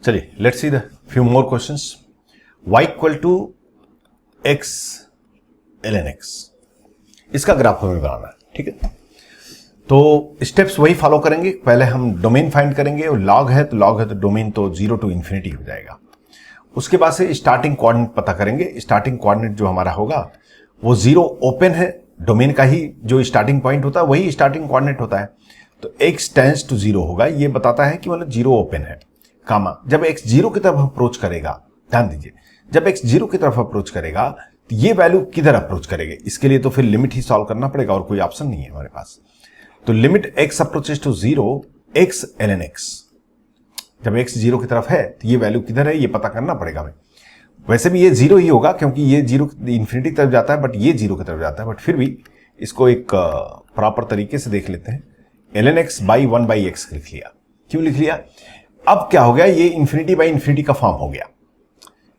चलिए let's see the few more questions. y equal to x ln x, इसका ग्राफ हमें बनाना है, ठीक है। तो स्टेप्स वही फॉलो करेंगे। पहले हम डोमेन फाइंड करेंगे और लॉग है तो डोमेन तो 0 to इन्फिनिटी हो जाएगा। उसके बाद से स्टार्टिंग कोऑर्डिनेट पता करेंगे। स्टार्टिंग कोऑर्डिनेट जो हमारा होगा वो 0 ओपन है, डोमेन का ही जो स्टार्टिंग पॉइंट होता है वही स्टार्टिंग कोऑर्डिनेट होता है। तो x टेंड्स टू 0 होगा, ये बताता है कि मतलब 0 ओपन है, कामा जब x 0 की तरफ अप्रोच करेगा, ध्यान दीजिए, जब x 0 की तरफ अप्रोच करेगा तो ये वैल्यू किधर अप्रोच करेगी, इसके लिए तो फिर लिमिट ही सॉल्व करना पड़ेगा और कोई ऑप्शन नहीं है हमारे पास। तो limit x approaches to 0 x ln x, जब x 0 की तरफ है तो ये वैल्यू किधर है ये पता करना पड़ेगा हमें। वैसे भी ये 0 ही होगा क्योंकि ये 0 इन्फिनिटी की तरफ जाता है, बट ये 0 की तरफ जाता है, बट फिर भी इसको एक प्रॉपर तरीके से देख लेते हैं। ln x बाई 1/x लिख लिया। क्यों लिख लिया? अब क्या हो गया, ये इन्फिनिटी बाई इन्फिनिटी का फॉर्म हो गया।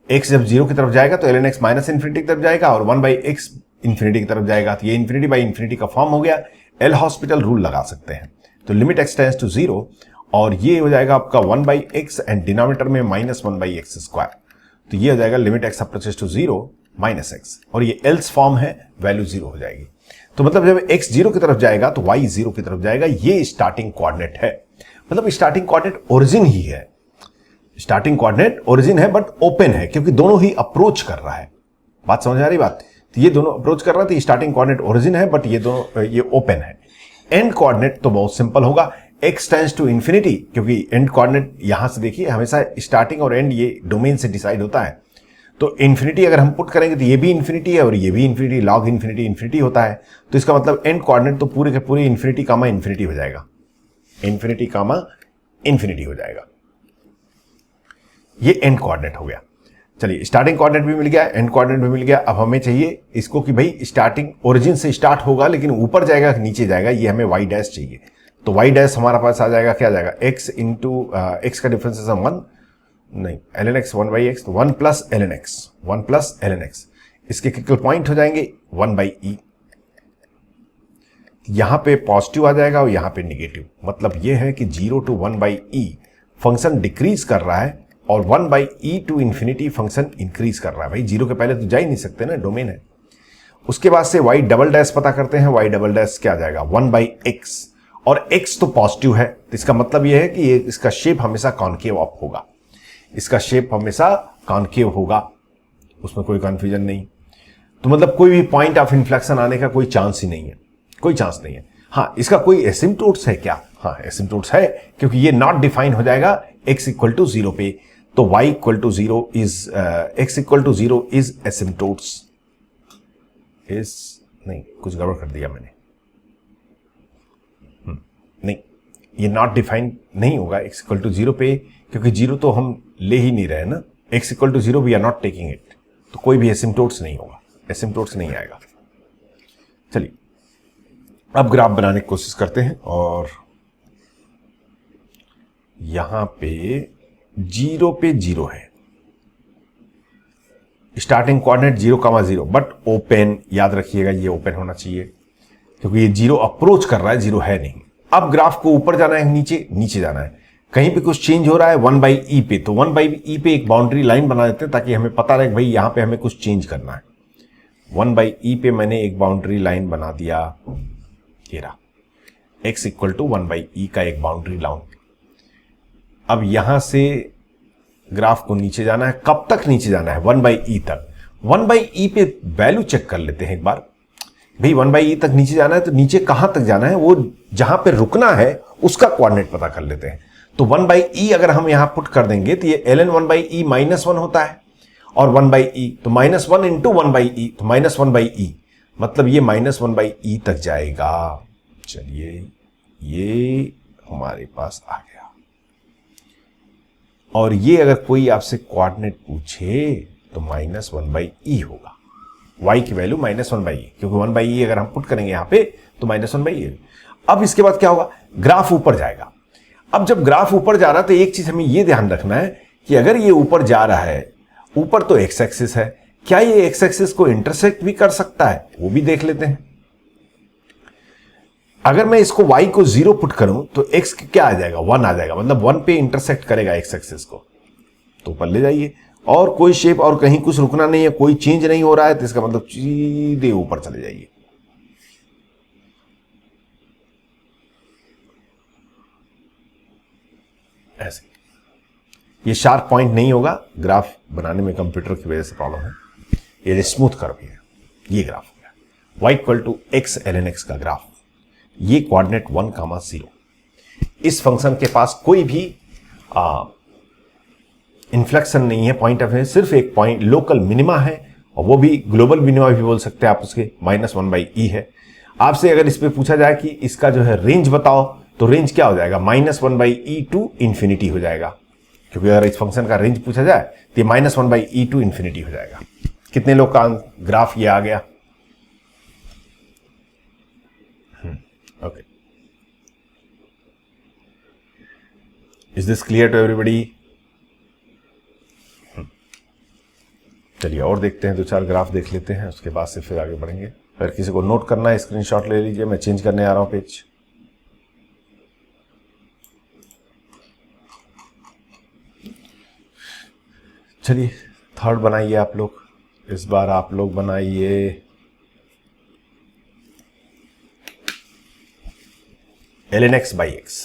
x जब 0 की तरफ जाएगा तो ln x माइनस इन्फिनिटी की तरफ जाएगा और 1/x इन्फिनिटी की तरफ जाएगा, तो ये इन्फिनिटी बाई इन्फिनिटी का फॉर्म हो गया। एल हॉस्पिटल रूल लगा सकते हैं। तो लिमिट x टेंड्स टू 0 और ये हो जाएगा आपका 1/x एंड डिनोमिनेटर में माइनस 1/x स्क्वायर। तो ये हो जाएगा limit x approaches to 0 minus x, और ये एल्स फॉर्म है, वैल्यू 0 हो जाएगी। तो मतलब जब x 0 की तरफ जाएगा तो y 0 की तरफ जाएगा। ये स्टार्टिंग कोऑर्डिनेट है, मतलब स्टार्टिंग कोऑर्डिनेट ओरिजिन ही है। स्टार्टिंग कोऑर्डिनेट ओरिजिन है बट ओपन है क्योंकि दोनों ही अप्रोच कर रहा है। बात समझ आ रही बात? तो ये दोनों अप्रोच कर रहा है, तो स्टार्टिंग कोऑर्डिनेट ओरिजिन है बट ये दोनों ये ओपन है। एंड कोऑर्डिनेट तो बहुत सिंपल होगा, x टेंड्स टू इन्फिनिटी, क्योंकि एंड कोऑर्डिनेट यहां से देखिए हमेशा स्टार्टिंग और एंड ये डोमेन से डिसाइड होता है। तो इन्फिनिटी अगर हम पुट करेंगे तो ये भी इन्फिनिटी है और ये भी इन्फिनिटी, लॉग इन्फिनिटी इन्फिनिटी होता है। तो इसका मतलब एंड कोऑर्डिनेट तो पूरे के पूरे इन्फिनिटी कामा इन्फिनिटी हो जाएगा, इन्फिनिटी कामा इन्फिनिटी हो जाएगा। ये एंड कोऑर्डिनेट हो गया। चलिए स्टार्टिंग कोऑर्डिनेट भी मिल गया, एंड कोऑर्डिनेट भी मिल गया। अब हमें चाहिए इसको कि भाई स्टार्टिंग ओरिजिन से स्टार्ट होगा लेकिन ऊपर जाएगा कि नीचे जाएगा, ये हमें y डैश चाहिए। तो y डैश हमारा पास आ जाएगा, क्या आ जाएगा, x इंटू x का डिफरेंस है 1, नहीं ln x 1/x, तो 1 plus ln x, 1 plus ln x। इसके क्रिटिकल पॉइंट हो जाएंगे 1/e, यहां पे पॉजिटिव आ जाएगा और यहां पे निगेटिव। मतलब यह है कि 0 to 1/e फंक्शन डिक्रीज कर रहा है और 1/e to infinity function increase कर रहा है। भाई 0 के पहले तो जा ही नहीं सकते ना, डोमेन है। उसके बाद से y डबल डैश पता करते हैं। y डबल डैश क्या आ जाएगा, 1/x, और x तो पॉजिटिव है, तो इसका मतलब यह है कि ये इसका शेप हमेशा कॉनकेव अप होगा, इसका शेप हमेशा कॉनकेव होगा, उसमें कोई कंफ्यूजन नहीं। तो मतलब कोई भी पॉइंट ऑफ इन्फ्लेक्शन आने का कोई चांस ही नहीं है, कोई चांस नहीं है। हाँ, इसका कोई एसिम्प्टोट्स है क्या? हाँ एसिम्प्टोट्स है, क्योंकि ये नॉट डिफाइन हो जाएगा x इक्वल टू 0 पे। तो y equal to 0 is x equal to 0 is asymptotes, is नहीं, कुछ गड़बड़ कर दिया मैंने, नहीं, ये नॉट डिफाइन नहीं होगा x इक्वल टू 0 पे, क्योंकि 0 तो हम ले ही नहीं रहे ना। x equal to 0 we are not taking it, तो कोई भी एसिम्प्टोट्स नहीं होगा, एसिम्प्टोट्स नहीं आएगा। चलिए अब ग्राफ बनाने की कोशिश करते हैं, और यहां पे 0 पे 0 है, स्टार्टिंग कोऑर्डिनेट 0,0, बट ओपन, याद रखिएगा ये ओपन होना चाहिए क्योंकि ये 0 अप्रोच कर रहा है, 0 है नहीं। अब ग्राफ को ऊपर जाना है, नीचे नीचे जाना है, कहीं पे कुछ चेंज हो रहा है 1/e पे, तो 1/e पे एक बाउंड्री लाइन बना देते हैं ताकि हमें पता रहे भाई यहां पे हमें कुछ चेंज करना है। 1/e पे मैंने एक बाउंड्री लाइन बना दिया, ये रहा, x इक्वल टू 1/e का एक बाउंड्री लाइन। अब यहां से ग्राफ को नीचे जाना है, कब तक नीचे जाना है, 1/e तक। 1/e पे वैल्यू चेक कर लेते हैं एक बार, भाई 1/e तक नीचे जाना है तो नीचे कहां तक जाना है, वो जहां पे रुकना है उसका कोऑर्डिनेट पता कर लेते हैं। तो 1/e अगर हम यहां पुट कर देंगे तो ये ln 1/e -1 होता है, और 1/e तो -1 इंटू 1/e, तो -1/e, मतलब ये -1/e तक जाएगा। चलिए ये हमारे पास आ गया, और ये अगर कोई आपसे कोऑर्डिनेट पूछे तो -1/e होगा, y की वैल्यू -1/e, क्योंकि 1/e अगर हम पुट करेंगे यहां पे तो -1/e। अब इसके बाद क्या होगा, ग्राफ ऊपर जाएगा। अब जब ग्राफ ऊपर जा रहा है तो एक चीज हमें यह ध्यान रखना है कि अगर ये ऊपर जा रहा है, ऊपर तो x एक्सिस है, क्या ये x एक्सिस को इंटरसेक्ट भी कर सकता है, वो भी देख लेते हैं। अगर मैं इसको y को 0 पुट करूं तो x क्या आ जाएगा, 1 आ जाएगा, मतलब 1 पे इंटरसेक्ट करेगा x एक्सिस को। तो ऊपर ले जाइए, और कोई शेप और कहीं कुछ रुकना नहीं है, कोई चेंज नहीं हो रहा है, तो इसका मतलब सीधे ऊपर चले जाइए। ऐसे ये शार्प पॉइंट नहीं होगा, ग्राफ बनाने में कंप्यूटर की वजह से प्रॉब्लम है। ये स्मूथ कर्व है, ये ग्राफ हो गया y equal to x ln x का ग्राफ। ये कोऑर्डिनेट 1, 0। इस फंक्शन के पास कोई भी इन्फ्लेक्शन नहीं है पॉइंट ऑफ व्यू, सिर्फ एक पॉइंट लोकल मिनिमा है, और वो भी ग्लोबल मिनिमा भी बोल सकते हैं आप उसके, -1/e है। आपसे अगर इस पे पूछा जाए कि इसका जो है रेंज बताओ, तो रेंज क्या हो जाएगा, -1/e टू इंफिनिटी हो जाएगा, क्योंकि अगर इस फंक्शन का रेंज पूछा जाए तो ये -1/e टू इंफिनिटी हो जाएगा। कितने लोग का ग्राफ ये आ गया? Okay, is this clear to everybody? चलिए और देखते हैं, 2-4 ग्राफ देख लेते हैं, उसके बाद से फिर आगे बढ़ेंगे। अगर किसी को नोट करना है स्क्रीनशॉट ले लीजिए, मैं चेंज करने आ रहा हूं पेज। चलिए थर्ड बनाइए आप लोग, इस बार आप लोग बनाइए ln x/x।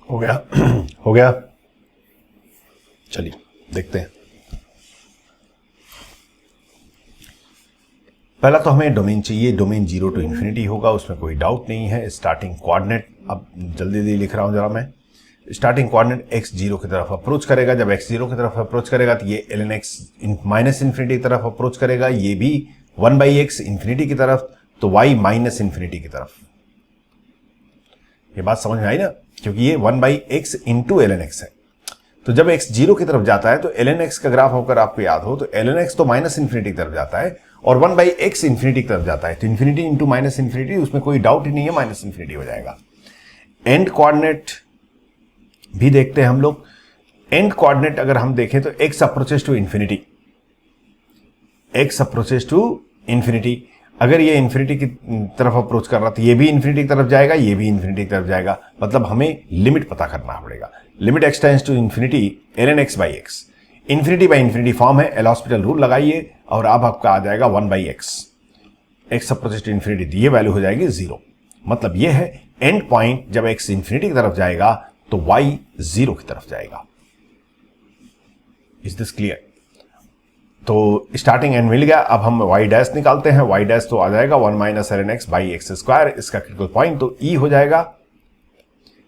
हो गया? हो गया? चलिए देखते हैं। पहला तो हमें डोमेन चाहिए, डोमेन 0 टू इन्फिनिटी होगा, उसमें कोई डाउट नहीं है। स्टार्टिंग कोऑर्डिनेट, अब जल्दी जल्दी लिख रहा हूं जरा मैं। स्टार्टिंग कोऑर्डिनेट x 0 की तरफ अप्रोच करेगा, जब x 0 की तरफ अप्रोच करेगा तो ये ln x माइनस इन्फिनिटी की तरफ अप्रोच करेगा, ये भी 1/x इन्फिनिटी की तरफ, तो y माइनस इन्फिनिटी की तरफ। ये बात समझ में आई ना, क्योंकि ये 1/x इंटू ln x है। तो जब x 0 की तरफ जाता है तो ln x का ग्राफ होकर आपको याद हो तो ln x तो माइनस इन्फिनिटी की तरफ जाता है और 1/x इन्फिनिटी की तरफ जाता है, तो इन्फिनिटी इंटू माइनस इन्फिनिटी, उसमें कोई डाउट ही नहीं है, माइनस इन्फिनिटी हो जाएगा। एंड कोऑर्डिनेट भी देखते हैं हम लोग। एंड कोऑर्डिनेट अगर हम देखें तो x approaches to infinity, x approaches to infinity. अगर ये इन्फिनिटी की तरफ अप्रोच कर रहा तो ये भी इन्फिनिटी की तरफ जाएगा, ये भी इन्फिनिटी की तरफ जाएगा, मतलब हमें लिमिट पता करना पड़ेगा। Limit x tends to infinity ln x/x, infinity by infinity form है, एल हॉस्पिटल रूल लगाइए और अब आपका आ जाएगा 1/x, x approaches to infinity, ये वैल्यू हो जाएगी 0। मतलब ये है एंड पॉइंट, जब x इन्फिनिटी की तरफ जाएगा तो y 0 की तरफ जाएगा। Is this clear? तो स्टार्टिंग एंड मिल गया। अब हम y डैश निकालते हैं, y डैश तो आ जाएगा 1 माइनस ln x/x², इसका क्रिटिकल पॉइंट तो e हो जाएगा।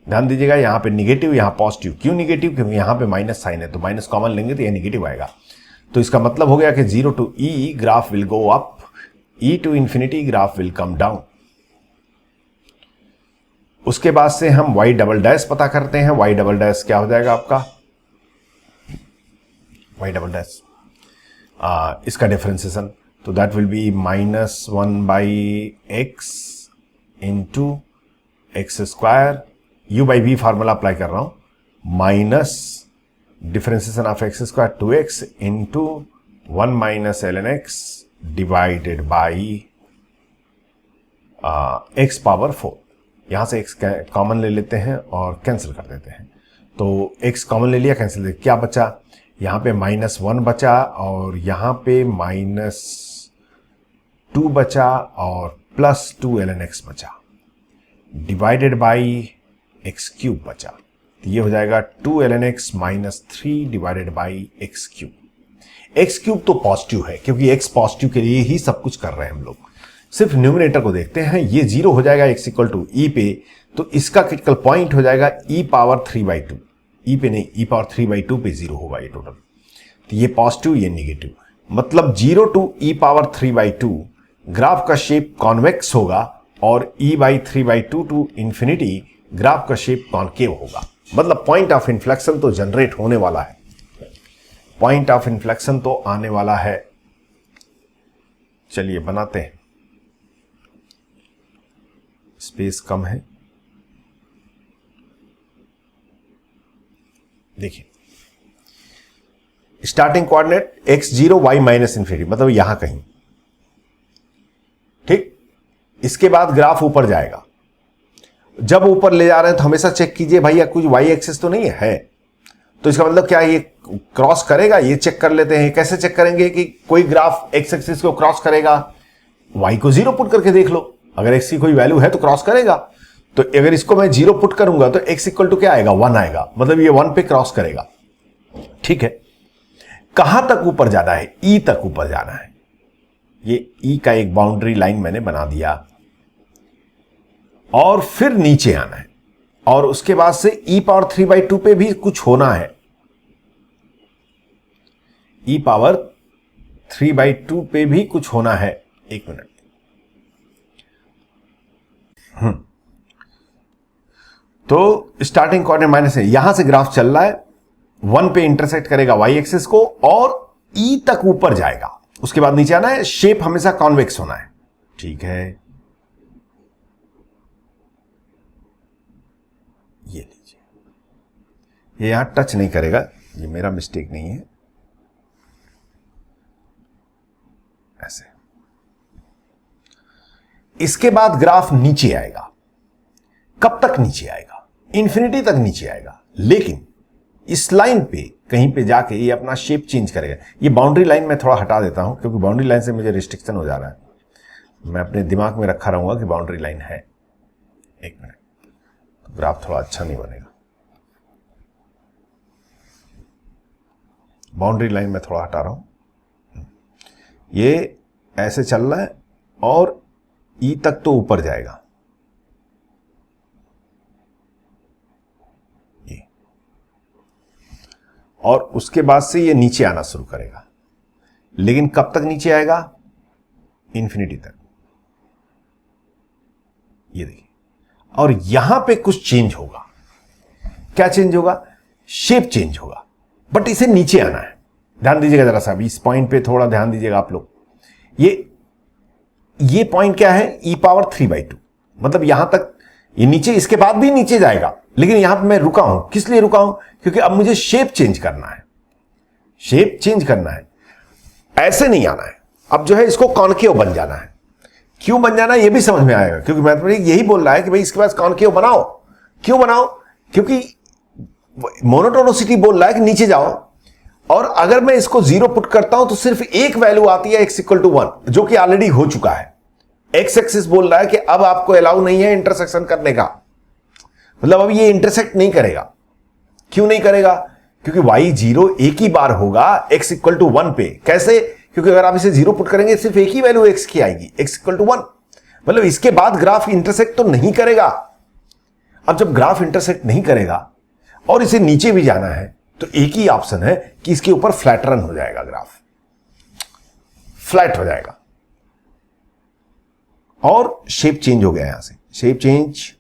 ध्यान दीजिएगा यहाँ पे निगेटिव, यहाँ पॉजिटिव। क्यों निगेटिव? क्योंकि यहाँ पे माइनस साइन है, तो माइनस कॉमन लेंगे तो ये निगेटिव आएगा। तो इसका मतलब हो गया कि 0 to e graph will go up, e to infinity graph will come down. उसके बाद से हम y डबल डैश पता करते हैं। y डबल डैश क्या हो जाएगा आपका? वाई डबल डैश, इसका डिफरेंशिएशन, तो that will be -1/x into x square, u by v formula apply कर रहा हूं, minus differentiation of x square 2x into 1 minus ln x divided by x power 4। यहां से x कॉमन ले लेते हैं और कैंसिल कर देते हैं, तो x कॉमन ले लिया, कैंसिल, क्या बचा, यहां पे -1 बचा और यहां पे -2 बचा और +2 ln x बचा, डिवाइडेड बाई एक्स क्यूब बचा, तो ये हो जाएगा 2 ln x minus 3 divided by x cube. X cube तो पॉजिटिव है क्योंकि x पॉजिटिव के लिए ही सब कुछ कर रहे हैं हम लोग। सिर्फ न्यूमरेटर को देखते हैं, ये 0 हो जाएगा x इक्वल टू ई पे, तो इसका क्रिटिकल पॉइंट हो जाएगा e पावर 3/2, ई पे नहीं, e पावर 3/2 पे 0 होगा ये टोटल, तो ये पॉजिटिव ये निगेटिव, मतलब 0 टू e पावर 3/2 ग्राफ का शेप कॉन्वेक्स होगा और e/3/2 टू इंफिनिटी ग्राफ का शेप कॉनकेव होगा, मतलब पॉइंट ऑफ इन्फ्लेक्शन तो जनरेट होने वाला है, पॉइंट ऑफ इन्फ्लेक्शन तो आने वाला है। चलिए बनाते हैं, स्पेस कम है, देखिए starting coordinate x0 y minus infinity, मतलब यहां कहीं, ठीक। इसके बाद ग्राफ ऊपर जाएगा, जब ऊपर ले जा रहे हैं तो हमेशा चेक कीजिए भैया कुछ y एक्सिस तो नहीं है, तो इसका मतलब क्या ये क्रॉस करेगा, ये चेक कर लेते हैं। कैसे चेक करेंगे कि कोई ग्राफ x एक्सिस को क्रॉस करेगा, y को 0 पुट करके देख लो, अगर x की कोई वैल्यू है तो क्रॉस करेगा, तो अगर इसको मैं 0 पुट करूंगा तो x इक्वल टू क्या आएगा, 1 आएगा, मतलब ये 1 पे क्रॉस करेगा, ठीक है। कहां तक ऊपर जाना है, e तक ऊपर जाना है, ये e का एक बाउंड्री लाइन मैंने बना दिया, और फिर नीचे आना है, और उसके बाद से e पावर 3/2 पे भी कुछ होना है, e पावर 3/2 पे भी कुछ होना है, एक मिनट, तो स्टार्टिंग कोऑर्डिनेट माइनस है, यहां से ग्राफ चल रहा है, 1 पे इंटरसेक्ट करेगा y एक्सिस को और e तक ऊपर जाएगा, उसके बाद नीचे आना है, शेप हमेशा कॉन्वेक्स होना है, ठीक है। ये लीजिए, ये यहां टच नहीं करेगा, ये मेरा मिस्टेक नहीं है, ऐसे। इसके बाद ग्राफ नीचे आएगा, कब तक नीचे आएगा, इंफिनिटी तक नीचे आएगा, लेकिन इस लाइन पे कहीं पे जाके ये अपना शेप चेंज करेगा। ये बाउंड्री लाइन मैं थोड़ा हटा देता हूं क्योंकि बाउंड्री लाइन से मुझे रिस्ट्रिक्शन हो जा रहा है, मैं अपने दिमाग में रखा रहूंगा कि बाउंड्री लाइन है, एक मिनट, तो ग्राफ थोड़ा अच्छा नहीं बनेगा, बाउंड्री लाइन में थोड़ा हटा रहा हूं, ये ऐसे चल रहा है और ई तक तो ऊपर जाएगा, ये, और उसके बाद से ये नीचे आना शुरू करेगा, लेकिन कब तक नीचे आएगा, इंफिनिटी तक, ये देखिए। और यहां पे कुछ चेंज होगा, क्या चेंज होगा, शेप चेंज होगा, बट इसे नीचे आना है, ध्यान दीजिएगा जरा सा, इस पॉइंट पे थोड़ा ध्यान दीजिएगा आप लोग। ये पॉइंट क्या है, e पावर 3/2, मतलब यहां तक ये नीचे, इसके बाद भी नीचे जाएगा, लेकिन यहां पे मैं रुका हूं, किस लिए रुका हूं, क्योंकि अब मुझे शेप चेंज करना है, शेप चेंज करना है, ऐसे नहीं आना है, अब जो है इसको कॉनकेव बन जाना है। क्यों बन जाना है ये भी समझ में आएगा, क्योंकि मैथमेटिक्स यही बोल रहा है कि भाई इसके पास कॉनकेव बनाओ। क्यों बनाओ, क्योंकि मोनोटोनिसिटी बोल रहा है कि नीचे जाओ, और अगर मैं इसको 0 पुट करता हूं तो सिर्फ एक वैल्यू आती है x इक्वल टू 1, जो कि ऑलरेडी हो चुका है। x एक्सिस बोल रहा है कि अब आपको अलाउ नहीं है इंटरसेक्शन करने का, मतलब अब ये इंटरसेक्ट नहीं करेगा। क्यों नहीं करेगा, क्योंकि y0 एक ही बार होगा x इक्वल टू 1 पे। कैसे, क्योंकि अगर आप इसे 0 पुट करेंगे सिर्फ एक ही वैल्यू x की आएगी, x इक्वल टू 1, मतलब इसके बाद ग्राफ इंटरसेक्ट तो नहीं करेगा। अब जब ग्राफ इंटरसेक्ट नहीं करेगा और इसे नीचे भी जाना है तो एक ही ऑप्शन है कि इसके ऊपर फ्लैट रन हो जाएगा, ग्राफ फ्लैट हो जाएगा और शेप चेंज हो गया, यहां से शेप चेंज,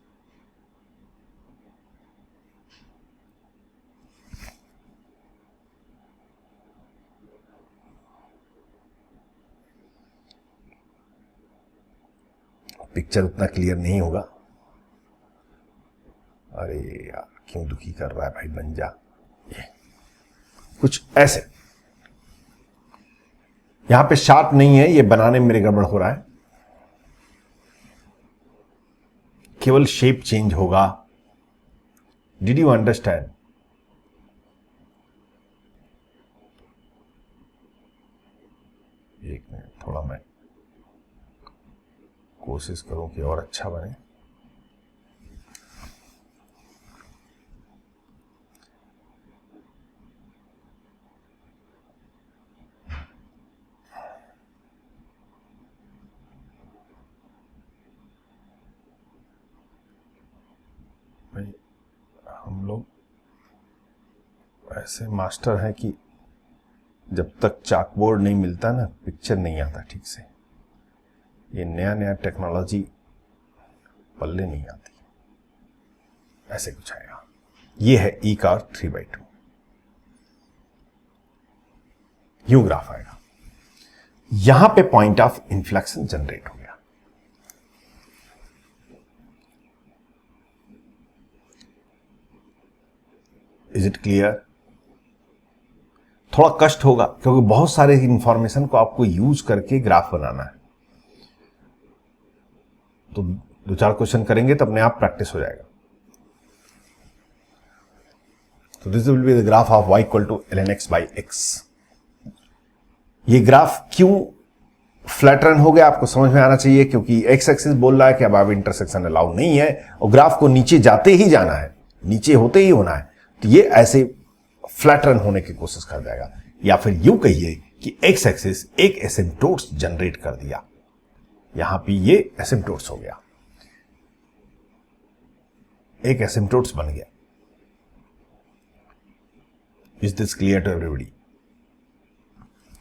पिक्चर उतना क्लियर नहीं होगा। अरे यार क्यों दुखी कर रहा है भाई, बन जा। ये कुछ ऐसे, यहां पे शार्प नहीं है, ये बनाने में मेरे गड़बड़ हो रहा है, केवल शेप चेंज होगा। Did you understand? एक मिनट, थोड़ा मैं कोशिश करूं कि और अच्छा बने। भाई हम लोग ऐसे मास्टर हैं कि जब तक चाकबोर्ड नहीं मिलता ना, पिक्चर नहीं आता ठीक से। ये नया नया टेक्नोलॉजी पल्ले नहीं आती। ऐसे कुछ आएगा। ये है ई का 3/2, यूं ग्राफ आएगा। यहां पे पॉइंट ऑफ इन्फ्लेक्शन जनरेट हो गया। Is it clear? थोड़ा कष्ट होगा क्योंकि बहुत सारे इंफॉर्मेशन को आपको यूज करके ग्राफ बनाना है, तो 2-4 क्वेश्चन करेंगे तो अपने आप प्रैक्टिस हो जाएगा। तो this will be the graph of y equal to ln x by x। ये ग्राफ क्यों फ्लैट रन हो गया आपको समझ में आना चाहिए, क्योंकि x एक्सिस बोल रहा है कि अब आप इंटरसेक्शन अलाउ नहीं है और ग्राफ को नीचे जाते ही जाना है, नीचे होते ही होना है, तो ये ऐसे फ्लैट रन होने की कोशिश कर जाएगा। या फिर यूं कहिए कि x एक्सिस एक एसिम्पटोट्स जनरेट कर दिया, यहां पे ये एसिम्पटोट्स हो गया, एक एसिम्पटोट्स बन गया। Is this clear to everybody?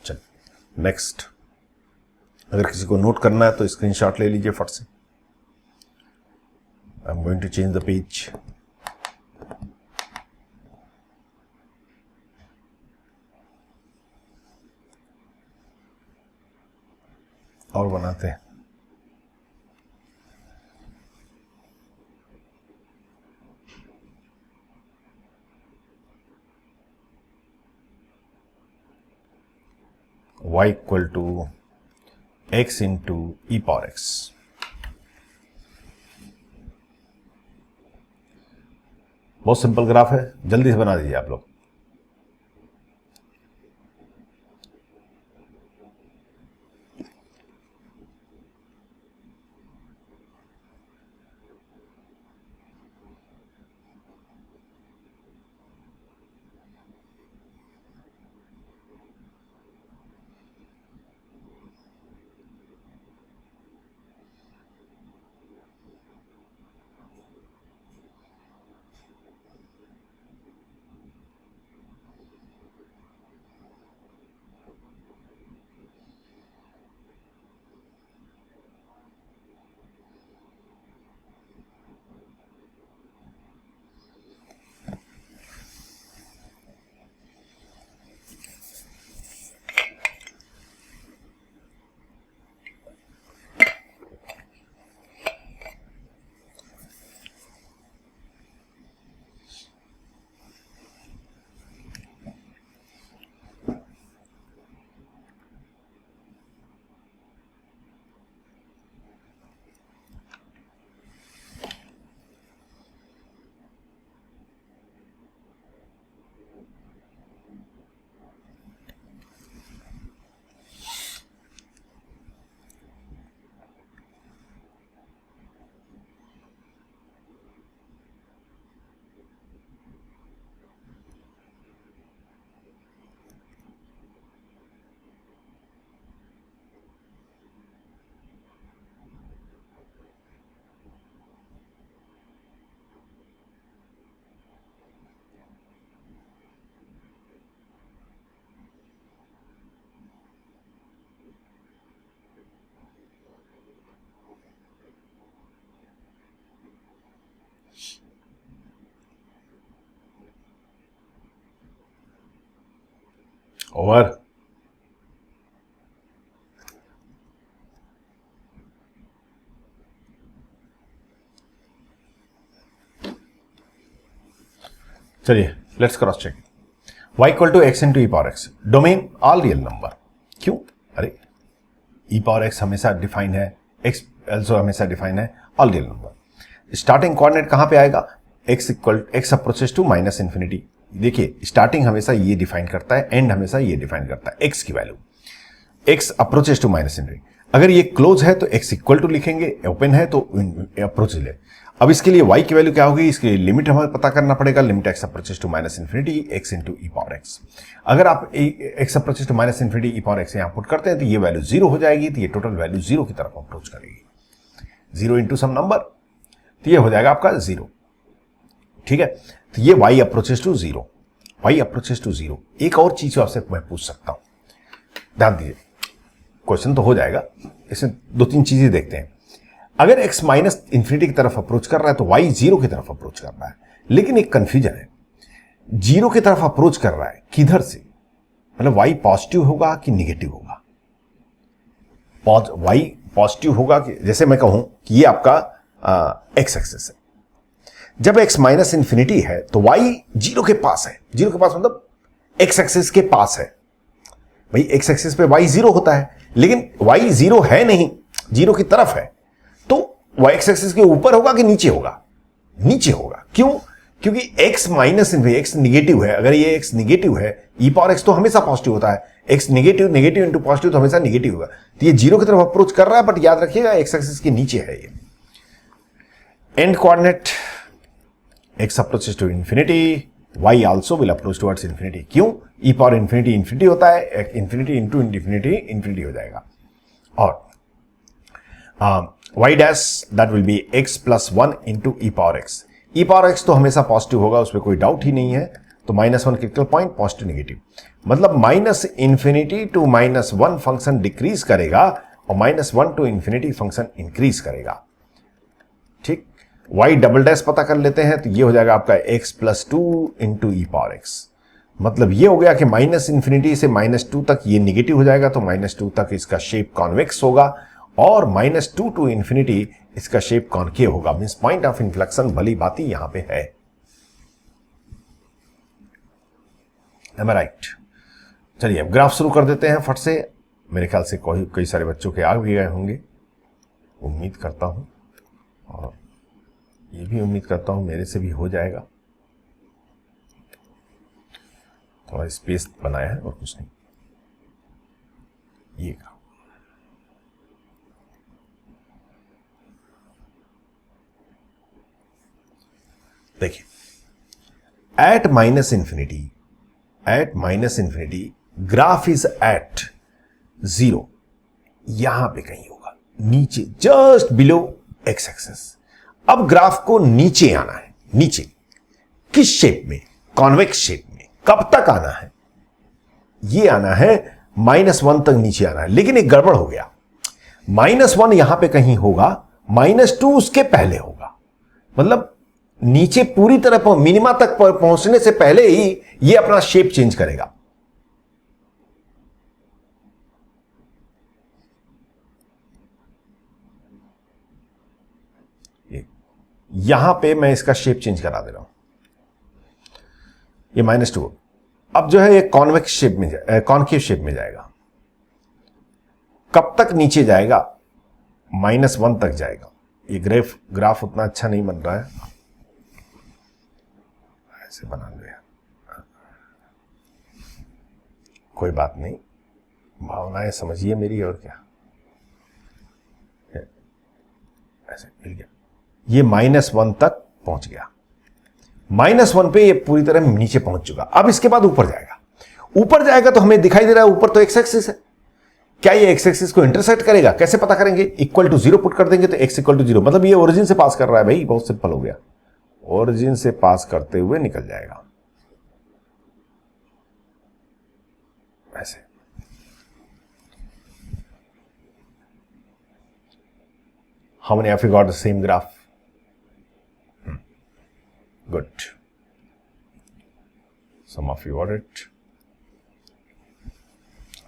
चल नेक्स्ट, अगर किसी को नोट करना है तो स्क्रीनशॉट ले लीजिए फट से। I am going to change the page. और बनाते हैं। y equal to x into e power x। बहुत सिंपल ग्राफ है, जल्दी से बना दीजिए आप लोग। ओवर। चलिए let's cross check. y equal to x into e power x, domain all real number. क्यों? अरे ई पावर एक्स हमेशा डिफाइन है, एक्स ऑल्सो हमेशा डिफाइन है, all real number. Starting coordinate कहां पे आएगा? X approaches to minus infinity. देखिए स्टार्टिंग हमेशा ये डिफाइन करता है, एंड हमेशा ये डिफाइन करता है, एक्स की value. X approaches to minus infinity. अगर ये क्लोज है तो एक्स इक्वल टू लिखेंगे, ओपन है तो अप्रोच ले। अब इसके लिए y की वैल्यू क्या होगी? इसके लिए लिमिट हमें पता करना पड़ेगा, limit x approaches to minus infinity x into e power x. अगर आप x approaches to minus infinity e power x यहां पुट करते हैं तो ये वैल्यू 0 हो जाएगी, तो ये टोटल वैल्यू 0 की तरफ अप्रोच करेगी। 0 इंटू सम नंबर, तो ये हो जाएगा आपका 0। ठीक है, तो ये y approaches to 0, y approaches to 0। एक और चीज आपसे मैं पूछ सकता हूं, ध्यान दीजिए, क्वेश्चन तो हो जाएगा, इसमें 2-3 चीजें देखते हैं। अगर x माइनस इंफिनिटी की तरफ अप्रोच कर रहा है तो y 0 की तरफ अप्रोच कर रहा है, लेकिन एक कंफ्यूजन है, 0 की तरफ अप्रोच कर रहा है किधर से? मतलब y पॉजिटिव होगा कि निगेटिव होगा? y पॉजिटिव होगा कि, जैसे मैं कहूं कि ये आपका x एक्सिस है, जब x माइनस इंफिनिटी है तो y 0 के पास है। 0 के पास मतलब x एक्सिस के पास है। भाई x एक्सिस पे y 0 होता है, लेकिन y 0 है नहीं, 0 की तरफ है, तो y x एक्सिस के ऊपर होगा कि नीचे होगा? नीचे होगा। क्यों? क्योंकि x minus infinity, x negative है। अगर ये x निगेटिव है, e पावर x तो हमेशा पॉजिटिव होता है, x negative negative into positive तो हमेशा निगेटिव होगा, तो ये 0 की तरफ अप्रोच कर रहा है, बट याद रखिएगा x एक्सिस के नीचे है ये। End coordinate x approaches to infinity, y also will approach towards infinity. क्यों? e पावर इंफिनिटी इंफिनिटी होता है, इंफिनिटी इंटू इंफिनिटी इंफिनिटी हो जाएगा। और y dash that will B x plus 1 into e power x. E power x तो हमेशा positive होगा, उसमें कोई डाउट ही नहीं है, तो -1 क्रिटिकल पॉइंट, पॉजिटिव नेगेटिव, मतलब minus infinity to -1 function decrease करेगा और -1 टू इंफिनिटी फंक्शन इंक्रीज करेगा। ठीक, y डबल डैश पता कर लेते हैं, तो ये हो जाएगा आपका x plus 2 into e power x. मतलब ये हो गया कि माइनस इंफिनिटी से -2 तक ये निगेटिव हो जाएगा, तो -2 तक इसका शेप कॉन्वेक्स होगा, और -2 टू इंफिनिटी इसका शेप कॉनकेव होगा। मींस पॉइंट ऑफ इन्फ्लेक्शन भली बाती यहां पे है। Am I right? चलिए अब ग्राफ शुरू कर देते हैं फट से। मेरे ख्याल से कई सारे बच्चों के आ भी गए होंगे, उम्मीद करता हूं, और ये भी उम्मीद करता हूं मेरे से भी हो जाएगा। थोड़ा स्पेस बनाया है और कुछ नहीं। ये ग्राफ देखिए, at minus infinity graph is at 0, यहां पे कहीं होगा, नीचे जस्ट बिलो एक्स एक्सिस। अब ग्राफ को नीचे आना है। नीचे किस शेप में? कॉन्वेक्स शेप में। कब तक आना है? ये आना है -1 तक नीचे आना है, लेकिन एक गड़बड़ हो गया। -1 यहां पे कहीं होगा, -2 उसके पहले होगा, मतलब नीचे पूरी तरह मिनिमा तक पहुंचने से पहले ही ये अपना शेप चेंज करेगा। यहां पे मैं इसका शेप चेंज करा दे रहा हूं, ये -2 अब जो है ये कॉन्वेक्स शेप में कॉनकेव शेप में जाएगा। कब तक नीचे जाएगा? -1 तक जाएगा। ये ग्राफ उतना अच्छा नहीं बन रहा है, ऐसे बना लिया, कोई बात नहीं, भावनाएं समझिए मेरी, और क्या, ऐसे मिल गया। ये -1 तक पहुंच गया, -1 पे ये पूरी तरह नीचे पहुंच चुका। अब इसके बाद ऊपर जाएगा। ऊपर जाएगा तो हमें दिखाई दे रहा है ऊपर तो एक्स एक्सिस है। क्या ये एक्स एक्सिस को इंटरसेक्ट करेगा? कैसे पता करेंगे? इक्वल टू 0 पुट कर देंगे तो x इक्वल टू 0, मतलब ये ओरिजिन से पास कर रहा है। भाई बहुत सिंपल हो गया, ओरिजिन से पास करते हुए निकल जाएगा ऐसे। How many of you got the same graph? Good. Some of you got it.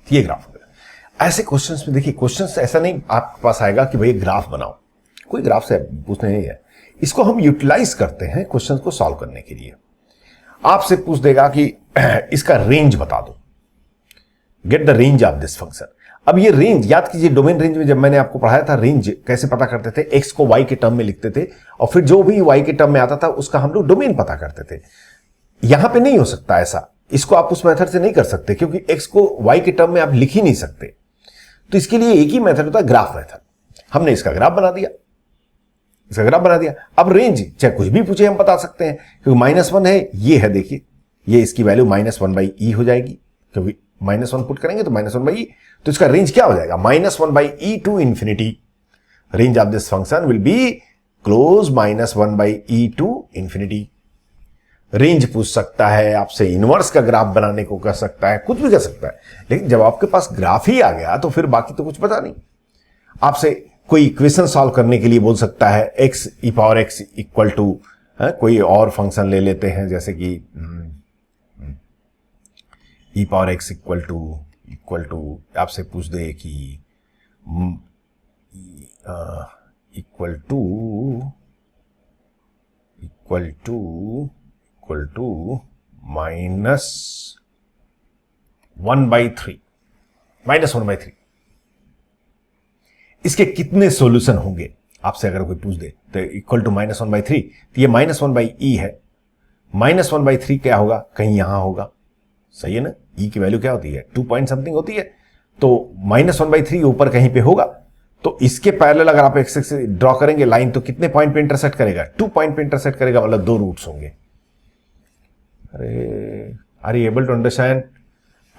ये ग्राफ हो गया। ऐसे क्वेश्चंस में देखिए, क्वेश्चंस ऐसा नहीं आपके पास आएगा कि भाई ग्राफ बनाओ, कोई ग्राफ से पूछने नहीं है। इसको हम यूटिलाइज करते हैं क्वेश्चंस को सॉल्व करने के लिए। आपसे पूछ देगा कि इसका रेंज बता दो, get the range of this function. अब ये रेंज याद कीजिए, डोमेन रेंज में जब मैंने आपको पढ़ाया था रेंज कैसे पता करते थे, एक्स को वाई के टर्म में लिखते थे और फिर जो भी वाई के टर्म में आता था उसका हम लोग डोमेन पता करते थे। यहां पे नहीं हो सकता ऐसा, इसको आप उस मेथड से नहीं कर सकते क्योंकि एक्स को वाई के टर्म में आप लिख ही नहीं सकते। तो इसके लिए एक ही मेथड होता है, ग्राफ मेथड। हमने इसका ग्राफ बना दिया, इसका ग्राफ बना दिया। अब रेंज चाहे कुछ भी पूछे हम बता सकते हैं, क्योंकि -1 है, ये है, देखिए ये इसकी वैल्यू -1/e हो जाएगी, क्योंकि -1 पुट करेंगे तो -1/e, तो इसका रेंज क्या हो जाएगा, -1/e to infinity. Range of this function will be close -1/e to infinity. Range पूछ सकता है आपसे, इनवर्स का ग्राफ बनाने को कर सकता है, कुछ भी कर सकता है, लेकिन जब आपके पास ग्राफ ही आ गया तो फिर बाकी तो कुछ पता नहीं। आपसे कोई इक्वेशन सॉल्व करने के लिए बोल सकता है x e⁻x इक्वल टू, कोई और फंक्शन ले लेते हैं जैसे कि e⁻x इक्वल टू आपसे पूछ दे कि इक्वल टू -1/3। इसके कितने सॉल्यूशन होंगे आपसे अगर कोई पूछ दे, तो इक्वल टू -1/3, तो ये -1/e है, -1/3 क्या होगा, कहीं यहां होगा, सही है ना। e की वैल्यू क्या होती है, 2 पॉइंट समथिंग होती है, तो -1/3 ऊपर कहीं पे होगा। तो इसके पैरेलल अगर आप एक्स ड्रॉ करेंगे लाइन, तो कितने पॉइंट पे इंटरसेक्ट करेगा, 2 पॉइंट पे इंटरसेक्ट करेगा, मतलब 2 रूट्स होंगे। अरे are you able to understand.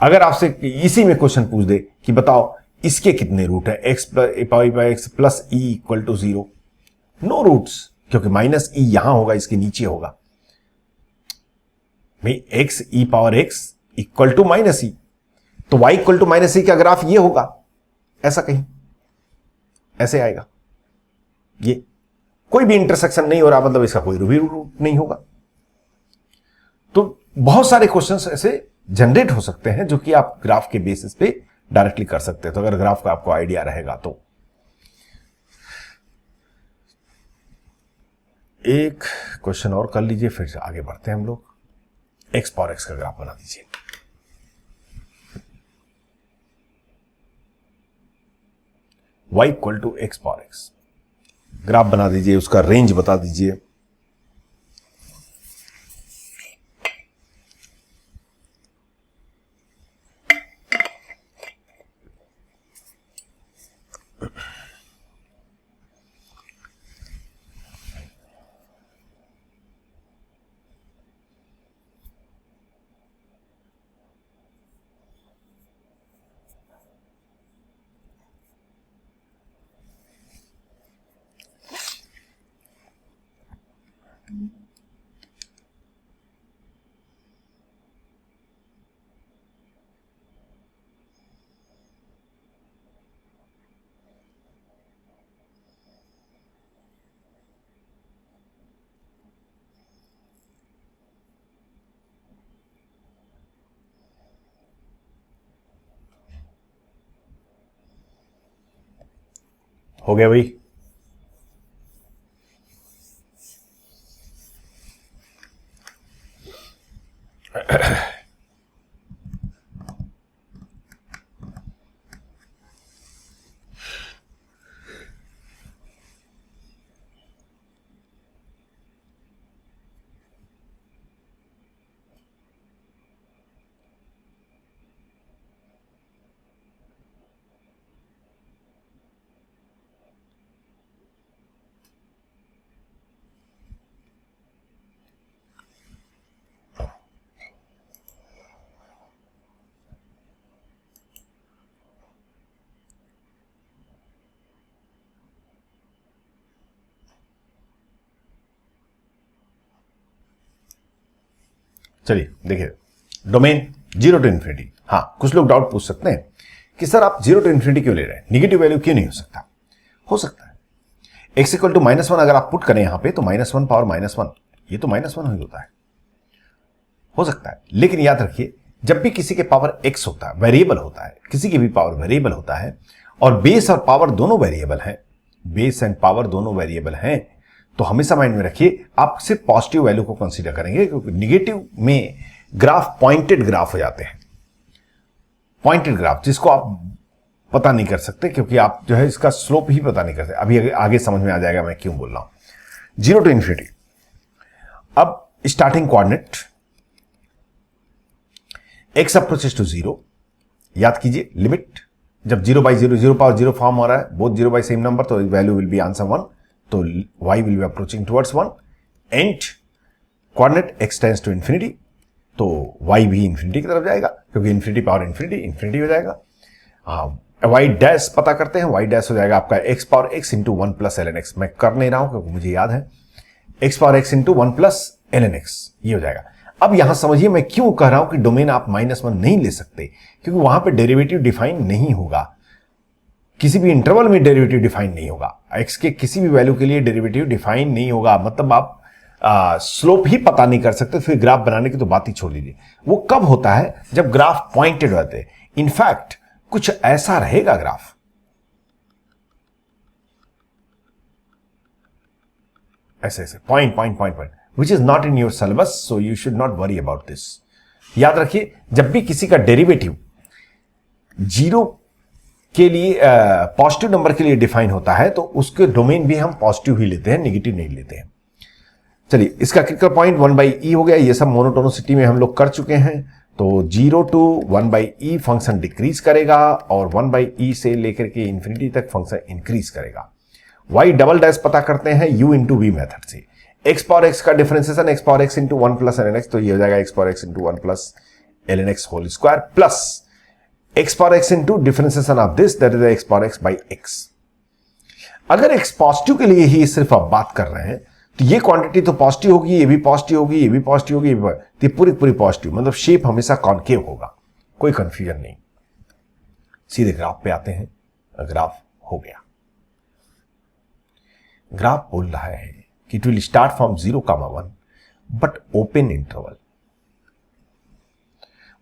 अगर आपसे इसी में क्वेश्चन पूछ दे कि बताओ इसके कितने रूट है, x plus e equal to 0, no roots, क्योंकि -e यहां होगा, इसके नीचे होगा भाई, x e⁻x equal to -e, तो y इक्वल टू -e का ग्राफ ये होगा, ऐसा कहीं ऐसे आएगा। ये कोई भी इंटरसेक्शन नहीं हो रहा, मतलब इसका कोई भी रूट नहीं होगा। तो बहुत सारे क्वेश्चंस ऐसे जनरेट हो सकते हैं जो कि आप ग्राफ के बेसिस पे डायरेक्टली कर सकते हैं, तो अगर ग्राफ का आपको आइडिया रहेगा तो। एक क्वेश्चन और कर लीजिए, फिर आगे बढ़ते हैं हम लोग। x⁻x का ग्राफ बना दीजिए। y equal to x⁻x graph बना दीजिए, उसका रेंज बता दीजिए। हो गया भाई। चलिए देखिए, डोमेन 0 टू इन्फिनिटी। हाँ, कुछ लोग डाउट पूछ सकते हैं कि सर आप 0 टू इन्फिनिटी क्यों ले रहे हैं, निगेटिव वैल्यू क्यों नहीं हो सकता। हो सकता है, x इक्वल टू -1 अगर आप पुट करें यहां पे, तो -1 पावर -1, ये तो -1 ही होता है, हो सकता है। लेकिन याद रखिए, जब भी किसी के पावर x होता है, वेरिएबल होता है, किसी की भी पावर वेरिएबल होता है, और बेस और पावर दोनों वेरिएबल हैं, बेस एंड पावर दोनों वेरिएबल हैं, तो हमेशा माइंड में रखिए आप सिर्फ पॉजिटिव वैल्यू को कंसीडर करेंगे, क्योंकि निगेटिव में ग्राफ पॉइंटेड ग्राफ हो जाते हैं। पॉइंटेड ग्राफ जिसको आप पता नहीं कर सकते, क्योंकि आप जो है इसका स्लोप ही पता नहीं कर सकते। अभी आगे समझ में आ जाएगा मैं क्यों बोल रहा हूं। 0 to इन्फिनिटी। अब starting coordinate x approaches to 0, याद कीजिए लिमिट जब 0/0 0 फॉर्म हो रहा है, बोथ 0 बाई सेम नंबर, तो वैल्यू विल बी आंसर 1, तो y will be approaching towards 1। End coordinate x tends to infinity, तो y भी इन्फिनिटी की तरफ जाएगा, क्योंकि इन्फिनिटी पावर इन्फिनिटी हो जाएगा। y डैश पता करते हैं, y डैश हो जाएगा आपका x power x into 1 plus ln x। मैं कर नहीं रहा हूं क्योंकि मुझे याद है, x power x into 1 plus ln x, ये हो जाएगा। अब यहां समझिए मैं क्यों कह रहा हूं कि डोमेन आप -1 नहीं ले सकते, क्योंकि वहां पे डेरिवेटिव डिफाइन नहीं होगा, किसी भी इंटरवल में डेरिवेटिव डिफाइन नहीं होगा, x के किसी भी वैल्यू के लिए डेरिवेटिव डिफाइन नहीं होगा। मतलब आप स्लोप ही पता नहीं कर सकते, फिर ग्राफ बनाने की तो बात ही छोड़ दीजिए। वो कब होता है? जब ग्राफ पॉइंटेड होते हैं। इनफैक्ट कुछ ऐसा रहेगा ग्राफ, ऐसे ऐसे point point point point, which is not in your syllabus, so you should not worry about this. याद रखिए, जब भी किसी का डेरिवेटिव 0 के लिए पॉजिटिव नंबर के लिए डिफाइन होता है, तो उसके डोमेन भी हम पॉजिटिव ही लेते हैं, नेगेटिव नहीं लेते हैं। चलिए, इसका क्रिटिकल पॉइंट 1/e हो गया। ये सब मोनोटोनिसिटी में हम लोग कर चुके हैं। तो 0 to 1/e फंक्शन डिक्रीज करेगा और 1/e से लेकर के इन्फिनिटी तक फंक्शन इंक्रीज करेगा। y डबल डैश पता करते हैं u इंटू वी मेथड से। x पावर x का differentiation x power x into 1 plus ln x, तो ये हो जाएगा x power x into 1 plus ln x whole square plus x power x into differentiation of this, that is x power x by x। अगर x positive के लिए ही सिर्फ आप बात कर रहे हैं, तो ये क्वांटिटी तो पॉजिटिव होगी, ये भी पॉजिटिव होगी, ये भी पॉजिटिव होगी, ये पूरी पूरी पॉजिटिव, मतलब शेप हमेशा कॉन्केव होगा, कोई कंफ्यूजन नहीं। सीधे ग्राफ पे आते हैं। ग्राफ हो गया। ग्राफ बोल रहा है कि it will start from 0,1 but open interval.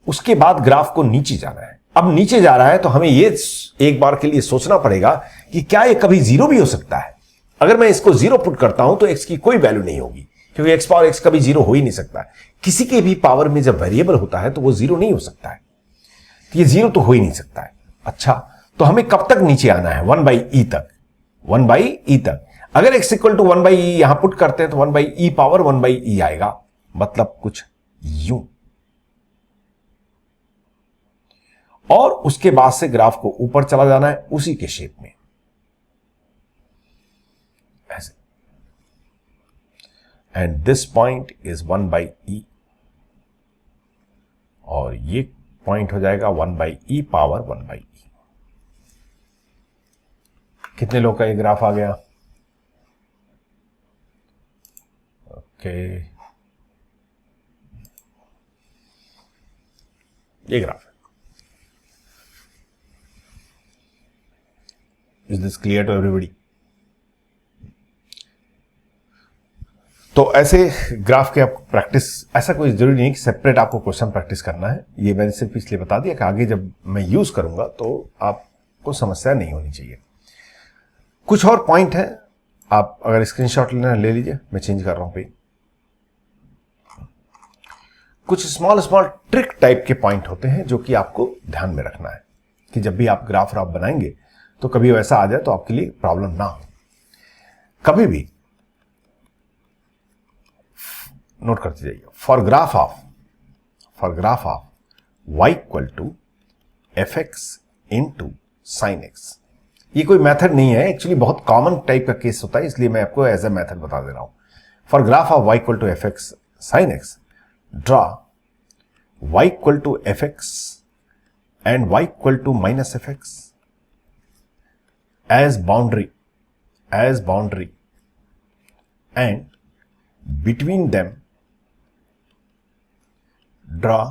उसके बाद ग्राफ को नीचे जाना है। अब नीचे जा रहा है तो हमें ये एक बार के लिए सोचना पड़ेगा कि क्या ये कभी 0 भी हो सकता है। अगर मैं इसको 0 पुट करता हूं तो x की कोई वैल्यू नहीं होगी, क्योंकि x पावर x कभी 0 हो ही नहीं सकता है। किसी के भी पावर में जब वेरिएबल होता है तो वो 0 नहीं हो सकता है, तो ये 0 तो हो ही नहीं सकता है। अच्छा, तो हमें कब तक नीचे आना है? 1/e तक, 1/e तक। अगर x इक्वल टू 1/e यहां पुट करते हैं तो 1/e पावर 1/e आएगा, मतलब कुछ यूं। और उसके बाद से ग्राफ को ऊपर चला जाना है उसी के शेप में, ऐसे। And this point is 1/e और ये पॉइंट हो जाएगा 1/e पावर 1/e। कितने लोग का ये ग्राफ आ गया? ओके, ये ग्राफ है। Is this clear to everybody? तो ऐसे ग्राफ के आपको प्रैक्टिस, ऐसा कोई जरूरी नहीं कि सेपरेट आपको क्वेश्चन प्रैक्टिस करना है। ये मैंने सिर्फ इसलिए बता दिया कि आगे जब मैं यूज करूंगा तो आपको समस्या नहीं होनी चाहिए। कुछ और पॉइंट है, आप अगर स्क्रीनशॉट लेना ले लीजिए, मैं चेंज कर रहा हूं पे। कुछ स्मॉल स्मॉल ट्रिक टाइप के पॉइंट होते हैं जो कि आपको ध्यान में रखना है कि जब भी आप ग्राफ बनाएंगे तो कभी वैसा आ जाए तो आपके लिए प्रॉब्लम ना हो। कभी भी नोट करते जाइए, for graph of y equal to fx into sine x. ये कोई मेथड नहीं है, एक्चुअली बहुत कॉमन टाइप का केस होता है, इसलिए मैं आपको एज ए मेथड बता दे रहा हूं। For graph of y equal to fx sine x, draw y equal to fx and y equal to minus fx as boundary and between them draw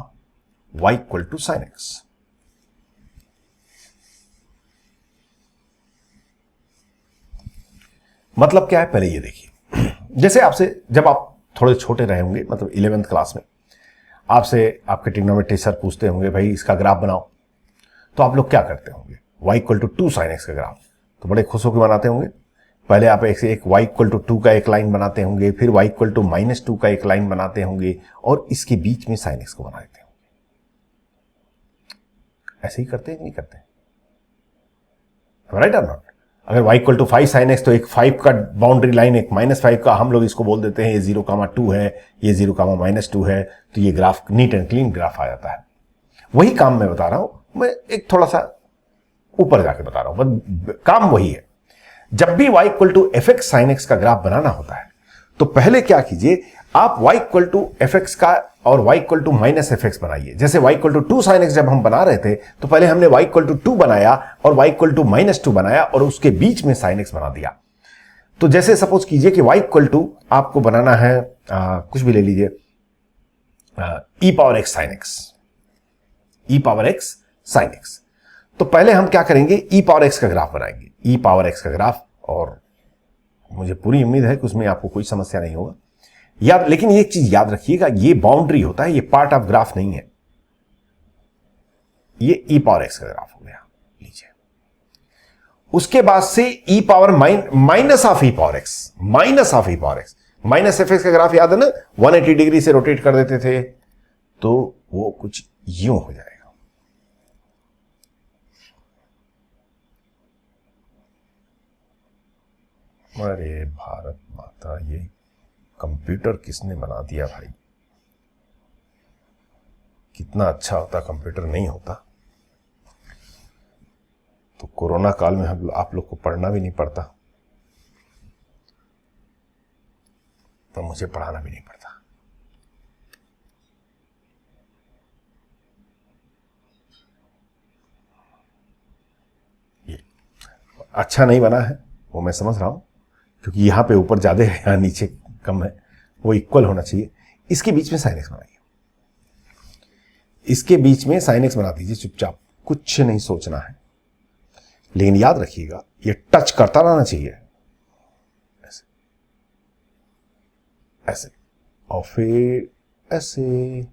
y equal to sin x। मतलब क्या है, पहले ये देखिए। जैसे आपसे जब आप थोड़े छोटे रहे होंगे, मतलब 11th क्लास में, आपसे आपके ट्रिग्नोमेट्री सर पूछते होंगे भाई इसका ग्राफ बनाओ, तो आप लोग क्या करते होंगे? y equal to 2 sin x का ग्राफ तो बड़े खुश होकर बनाते होंगे। पहले आप एक y इक्वल टू 2 का एक लाइन बनाते होंगे, फिर y इक्वल टू -2 का एक लाइन बनाते होंगे और इसके बीच में sin x को बना देते होंगे। ऐसे ही करते हैं कि नहीं करते? राइट और नॉट? अगर y equal to 5 sin x तो एक 5 का बाउंड्री लाइन, एक -5 का, हम लोग इसको बोल देते हैं ये 0,2 है, ये 0,-2 है, तो ये graph neat and clean graph आ जाता है। वही काम मैं बता रहा हूं, मैं एक थोड़ा सा ऊपर जाके बता रहा हूं, बस काम वही है। जब भी y equal to fx sin x का ग्राफ बनाना होता है तो पहले क्या कीजिए, आप y इक्वल टू fx का और y इक्वल टू -fx बनाइए। जैसे y equal to 2 sin x जब हम बना रहे थे तो पहले हमने y इक्वल टू 2 बनाया और y इक्वल टू -2 बनाया और उसके बीच में sin x बना दिया। तो जैसे सपोज कीजिए कि y इक्वल टू आपको बनाना है कुछ भी ले लीजिए, e power x sin x, e power x sin x। तो पहले हम क्या करेंगे, e पावर x का ग्राफ बनाएंगे, e पावर x का ग्राफ, और मुझे पूरी उम्मीद है कि उसमें आपको कोई समस्या नहीं होगा। याद, लेकिन ये चीज याद रखिएगा, ये बाउंड्री होता है, ये पार्ट ऑफ ग्राफ नहीं है। ये e पावर x का ग्राफ हो गया, लीजिए। उसके बाद से e power minus of e power x, minus of e power x, minus F x का ग्राफ याद है ना, 180 डिग्री से रोटेट कर देते थे, तो वो कुछ यूं हो जाएगा। अरे भारत माता, ये कंप्यूटर किसने बना दिया भाई? कितना अच्छा होता कंप्यूटर नहीं होता तो कोरोना काल में हम आप लोग को पढ़ना भी नहीं पड़ता, तो मुझे पढ़ाना भी नहीं पड़ता। ये अच्छा नहीं बना है वो मैं समझ रहा हूं, क्योंकि यहां पे ऊपर ज्यादा है, यहां नीचे कम है, वो इक्वल होना चाहिए। इसके बीच में sin x बनाइए, इसके बीच में sin x बना दीजिए चुपचाप, कुछ नहीं सोचना है। लेकिन याद रखिएगा ये टच करता रहना चाहिए, ऐसे ऐसे, और फिर ऐसे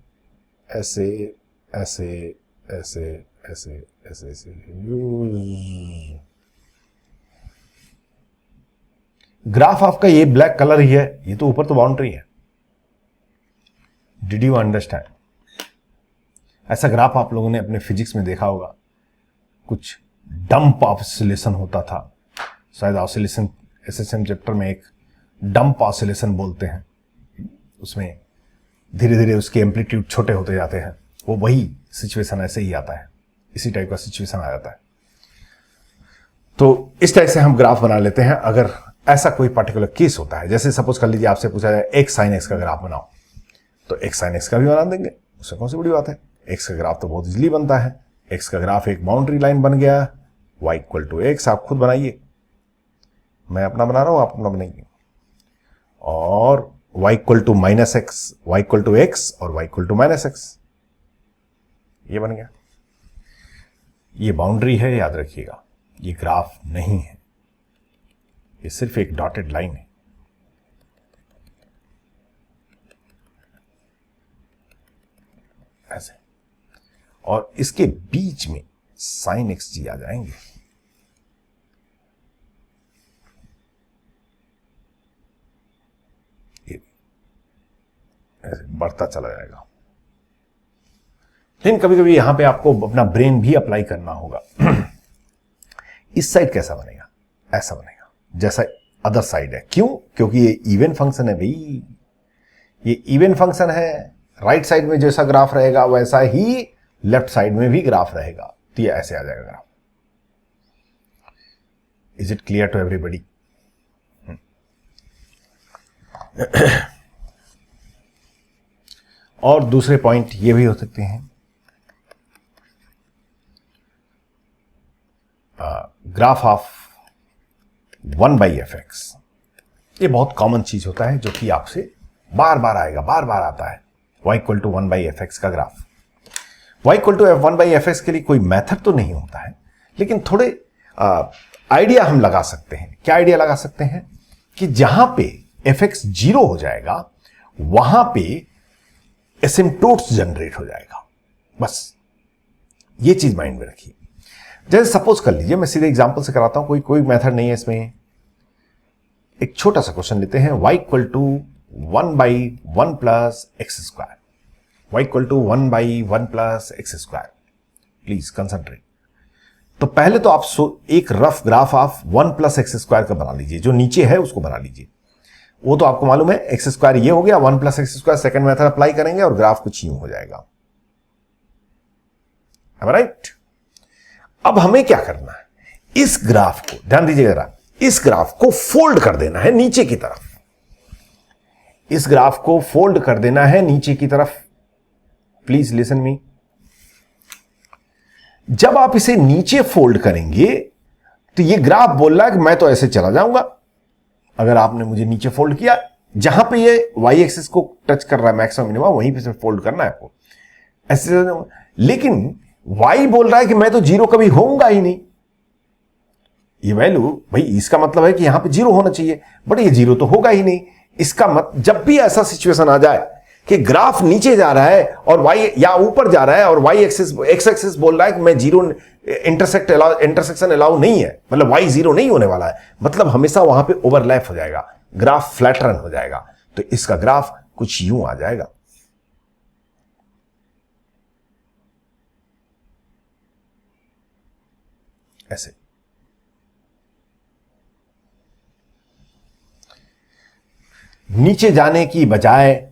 ऐसे ऐसे ऐसे ऐसे ऐसे ऐसे। ग्राफ आपका ये ब्लैक कलर ही है, ये तो ऊपर तो बाउंड्री है। Did you understand? ऐसा ग्राफ आप लोगों ने अपने फिजिक्स में देखा होगा, कुछ डंप ऑसिलेशन होता था, शायद ऑसिलेशन एसएसएम चैप्टर में एक डंप ऑसिलेशन बोलते हैं, उसमें धीरे धीरे उसके एम्पलीट्यूड छोटे होते जाते हैं, वो वही सिचुएशन ऐसे ही आता है, इसी टाइप का सिचुएशन आ जाता है। तो इस टाइप से हम ग्राफ बना लेते हैं। अगर ऐसा कोई पर्टिकुलर केस होता है, जैसे सपोज कर लीजिए आपसे पूछा जाए x sin x का ग्राफ बनाओ, तो x sin x का भी बना देंगे, उससे कौन सी बड़ी बात है। x का ग्राफ तो बहुत इजीली बनता है, x का ग्राफ एक बाउंड्री लाइन बन गया, y इक्वल टू x, आप खुद बनाइए, मैं अपना बना रहा हूं, आप अपना बनाइए, और y equal to -x, y equal to x और y इक्वल टू -x, ये बन गया। ये बाउंड्री है, याद रखिएगा, ये ग्राफ नहीं है, ये सिर्फ एक डॉटेड लाइन है। ऐसे, और इसके बीच में sin x जी आ जाएंगे, ये ऐसे बढ़ता चला जाएगा। लेकिन कभी कभी यहां पे आपको अपना ब्रेन भी अप्लाई करना होगा। इस साइड कैसा बनेगा? ऐसा बनेगा जैसा अदर साइड है। क्यों? क्योंकि ये इवन फंक्शन है भाई, ये इवन फंक्शन है। राइट साइड में जैसा ग्राफ रहेगा वैसा ही लेफ्ट साइड में भी ग्राफ रहेगा, तो ये ऐसे आ जाएगा graph. Is it clear to everybody? और दूसरे पॉइंट ये भी हो सकते हैं, ग्राफ ऑफ 1/fx, ये बहुत कॉमन चीज होता है जो कि आपसे बार बार आएगा, बार बार आता है। y इक्वल टू 1/fx का graph, y equal to 1/fx के लिए कोई मेथड तो नहीं होता है, लेकिन थोड़े आइडिया हम लगा सकते हैं। क्या आइडिया लगा सकते हैं कि जहां पे fx 0 हो जाएगा वहां पे एसिम्पटोट्स जनरेट हो जाएगा। बस ये चीज माइंड में रखिए। जैसे सपोज कर लीजिए, मैं सीधे एग्जांपल से कराता हूं, कोई मेथड नहीं है इसमें। एक छोटा सा क्वेश्चन लेते हैं, y equal to 1/1 plus x square, y equal to 1/1 plus x square. Please concentrate. तो पहले तो आप एक रफ ग्राफ आप 1 प्लस एक्स स्क्वायर का बना लीजिए, जो नीचे है उसको बना लीजिए। वो तो आपको मालूम है एक्स स्क्वायर ये हो गया, 1 plus x square second method apply करेंगे और ग्राफ कुछ यूं हो जाएगा, राइट। अब हमें क्या करना है, इस ग्राफ को ध्यान दीजिएगा, इस ग्राफ को फोल्ड कर देना है नीचे की तरफ, इस ग्राफ को फोल्ड कर देना है नीचे की तरफ। Please listen me. जब आप इसे नीचे फोल्ड करेंगे तो ये ग्राफ बोल रहा है कि मैं तो ऐसे चला जाऊंगा। अगर आपने मुझे नीचे फोल्ड किया, जहां पे ये वाई एक्सिस को टच कर रहा है मैक्सिमम मिनिमम, वहीं पे से फोल्ड करना है आपको, ऐसे। लेकिन वाई बोल रहा है कि मैं तो जीरो कभी होऊंगा ही नहीं। ये वैल्यू भाई, इसका मतलब है कि यहां पे जीरो होना चाहिए, बट ये जीरो तो होगा ही नहीं। इसका मतलब जब भी ऐसा सिचुएशन आ जाए कि ग्राफ नीचे जा रहा है और वाई या ऊपर जा रहा है और वाई एक्सिस एक्स एक्सिस बोल रहा है कि मैं जीरो इंटरसेक्शन अलाउ नहीं है, मतलब वाई जीरो नहीं होने वाला है, मतलब हमेशा वहां पे ओवरलैप हो जाएगा, ग्राफ फ्लैट रन हो जाएगा। तो इसका ग्राफ कुछ यूं आ जाएगा, ऐसे। नीचे जाने की बजाय,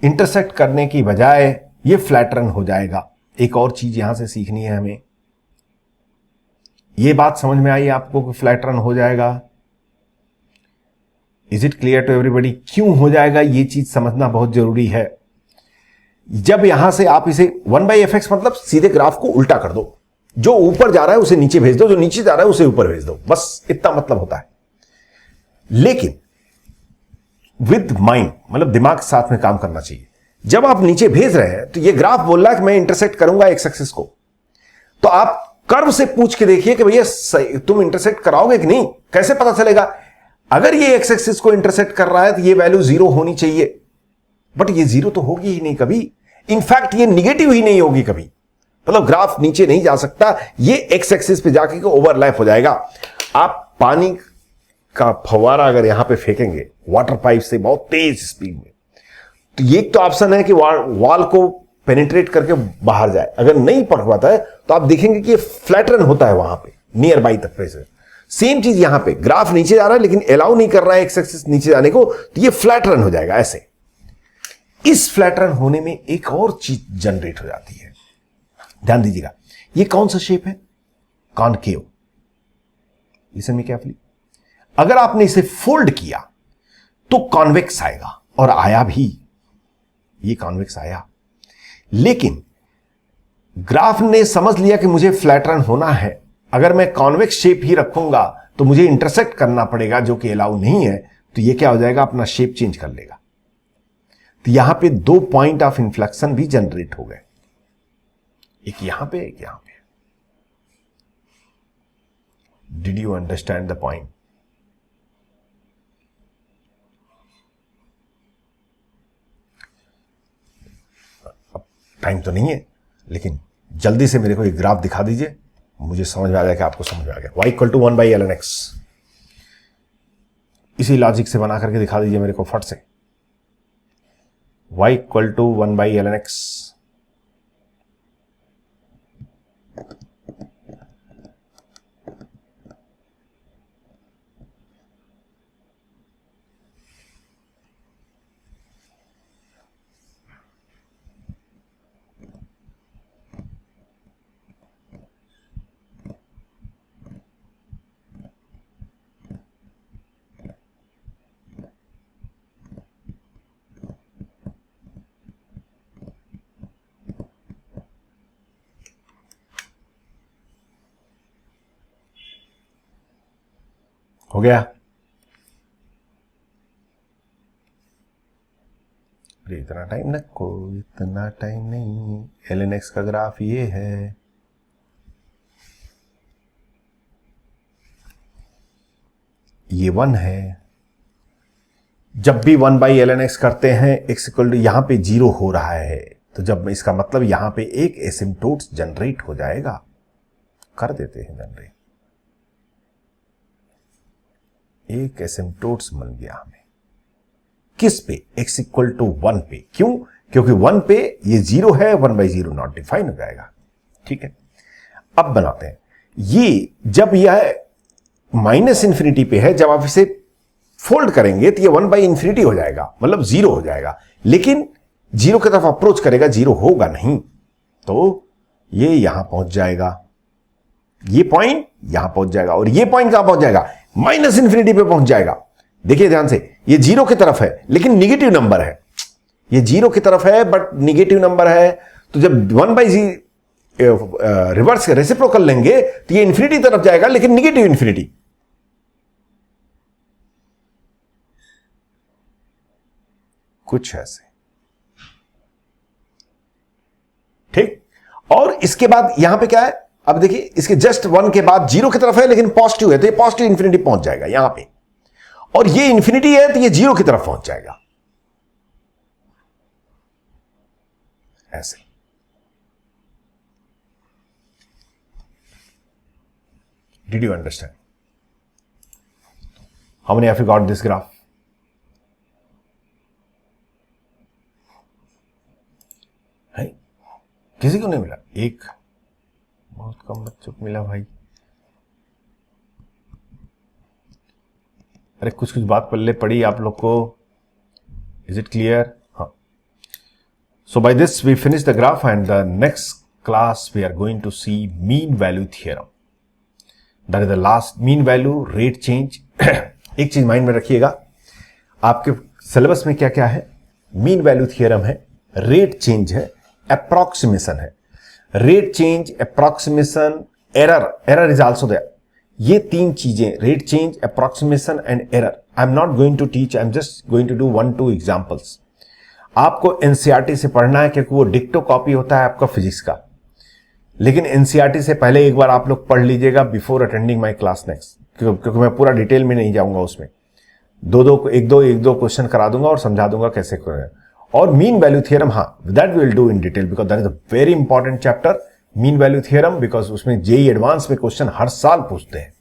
इंटरसेक्ट करने की बजाय ये फ्लैट रन हो जाएगा। एक और चीज यहां से सीखनी है हमें, ये बात समझ में आई आपको कि फ्लैट रन हो जाएगा? Is it clear to everybody? क्यों हो जाएगा ये चीज समझना बहुत जरूरी है। जब यहां से आप इसे 1/fx मतलब सीधे ग्राफ को उल्टा कर दो, जो ऊपर जा रहा है उसे नीचे भेज दो, जो नीचे जा रहा है उसे ऊपर भेज दो, बस इतना मतलब होता है। लेकिन विद माइंड, मतलब दिमाग के साथ में काम करना चाहिए। जब आप नीचे भेज रहे हैं तो ये ग्राफ बोल रहा है कि मैं इंटरसेक्ट करूंगा एक्स एक्सिस को, तो आप कर्व से पूछ के देखिए कि भैया तुम इंटरसेक्ट कराओगे कि नहीं। कैसे पता चलेगा? अगर ये एक्स एक्सिस को इंटरसेक्ट कर रहा है तो ये वैल्यू जीरो होनी चाहिए, बट ये जीरो तो होगी ही नहीं कभी। इनफैक्ट ये निगेटिव ही नहीं होगी कभी, मतलब ग्राफ नीचे नहीं जा सकता, ये एक्स एक्सिस पे जाके ओवरलैप हो जाएगा। आप पानी का फव्वारा अगर यहां पे फेंकेंगे वाटर पाइप से बहुत तेज स्पीड में, तो ये तो ऑप्शन है कि वॉल को पेनिट्रेट करके बाहर जाए। अगर नहीं पकड़ पाता है तो आप देखेंगे कि ये फ्लैट रन होता है वहां पे नियर बाई तक पे से। सेम चीज यहां पे, ग्राफ नीचे जा रहा है लेकिन अलाउ नहीं कर रहा है एक्स एक्सिस नीचे जाने को, तो ये फ्लैट रन हो जाएगा ऐसे। इस फ्लैट रन होने में एक और चीज जनरेट हो जाती है, ध्यान दीजिएगा। ये कौन सा शेप है? कॉनकेव। Listen me carefully. अगर आपने इसे फोल्ड किया तो कॉन्वेक्स आएगा, और आया भी, ये कॉन्वेक्स आया। लेकिन ग्राफ ने समझ लिया कि मुझे फ्लैट रन होना है, अगर मैं कॉन्वेक्स शेप ही रखूंगा तो मुझे इंटरसेक्ट करना पड़ेगा, जो कि अलाउ नहीं है। तो ये क्या हो जाएगा, अपना शेप चेंज कर लेगा। तो यहां पे दो पॉइंट ऑफ इन्फ्लेक्शन भी जनरेट हो गए, एक यहां पे, एक यहां पे। Did you understand the point? Time तो नहीं है, लेकिन जल्दी से मेरे को एक ग्राफ दिखा दीजिए, मुझे समझ में आ जाएगा, आपको समझ में आ गया। y equal to 1/ln x, इसी लॉजिक से बना करके दिखा दीजिए मेरे को फट से। y equal to 1/ln x, हो गया? अरे इतना टाइम ना, कोई इतना टाइम नहीं। ln x का ग्राफ ये है, ये 1 है। जब भी 1/ln x करते हैं, x इक्वल टू यहां पे 0 हो रहा है, तो जब इसका मतलब यहां पे एक एसिम्पटोट जनरेट हो जाएगा। कर देते हैं जनरेट, एक एसिम्पटोट्स मिल गया हमें। किस पे? x इक्वल टू 1 पे। क्यों? क्योंकि 1 पे ये 0 है, 1/0 नॉट डिफाइन हो जाएगा। ठीक है, अब बनाते हैं। ये जब यह माइनस इंफिनिटी पे है, जब आप इसे फोल्ड करेंगे तो ये 1/∞ हो जाएगा, मतलब 0 हो जाएगा, लेकिन 0 की तरफ अप्रोच करेगा, 0 होगा नहीं। तो ये यहां पहुंच जाएगा, ये पॉइंट यहां पहुंच जाएगा, और ये पॉइंट कहां पहुंच जाएगा? -∞ पे पहुंच जाएगा। देखिए ध्यान से, ये 0 की तरफ है लेकिन निगेटिव नंबर है। ये 0 की तरफ है बट निगेटिव नंबर है, तो जब 1/0 रिवर्स रेसिप्रोकल लेंगे तो ये इंफिनिटी तरफ जाएगा, लेकिन निगेटिव इंफिनिटी। कुछ ऐसे, ठीक। और इसके बाद यहां पे क्या है? अब देखिए, इसके जस्ट 1 के बाद 0 की तरफ है लेकिन पॉजिटिव है, तो ये पॉजिटिव इंफिनिटी पहुंच जाएगा यहां पे, और ये इंफिनिटी है तो ये 0 की तरफ पहुंच जाएगा, ऐसे। Did you understand? How many of you got this graph? है? किसी को नहीं मिला? एक, बहुत कम बच्चों को मिला भाई। अरे कुछ कुछ बात पल्ले पड़ी आप लोग को। Is it clear? हाँ। So by this we finish the graph, and the next class we are going to see mean value theorem. That is the last, mean value, rate change. एक चीज माइंड में रखिएगा, आपके syllabus में क्या क्या है? मीन वैल्यू थियरम है, रेट चेंज है, अप्रॉक्सीमेशन है। Rate change, approximation, error is also there. ये तीन चीजें, rate change, approximation and error, I am not going to teach, I am just going to do 1-2 examples. आपको NCERT से पढ़ना है, क्योंकि वो डिक्टो कॉपी होता है आपका फिजिक्स का, लेकिन एनसीईआरटी से पहले एक बार आप लोग पढ़ लीजिएगा before attending my class next, क्योंकि मैं पूरा डिटेल में नहीं जाऊंगा उसमें। एक दो क्वेश्चन करा दूंगा और समझा दूंगा कैसे करें। और मीन वैल्यू थियरम, हाँ, that we will do in detail, because that is a very important chapter, mean value theorem, because उसमें जेईई एडवांस में क्वेश्चन हर साल पूछते हैं।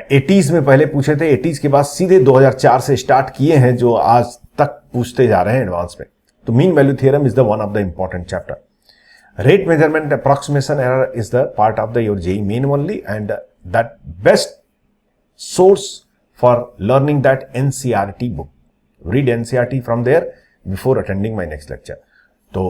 80s में पहले पूछे थे, 80s के बाद सीधे 2004 से स्टार्ट किए हैं, जो आज तक पूछते जा रहे हैं एडवांस में। तो mean value theorem is the one of the important chapter. Rate measurement, approximation, error is the part of your JEE main only, and that best source for learning that NCERT book. Read NCERT from there before attending my next lecture. So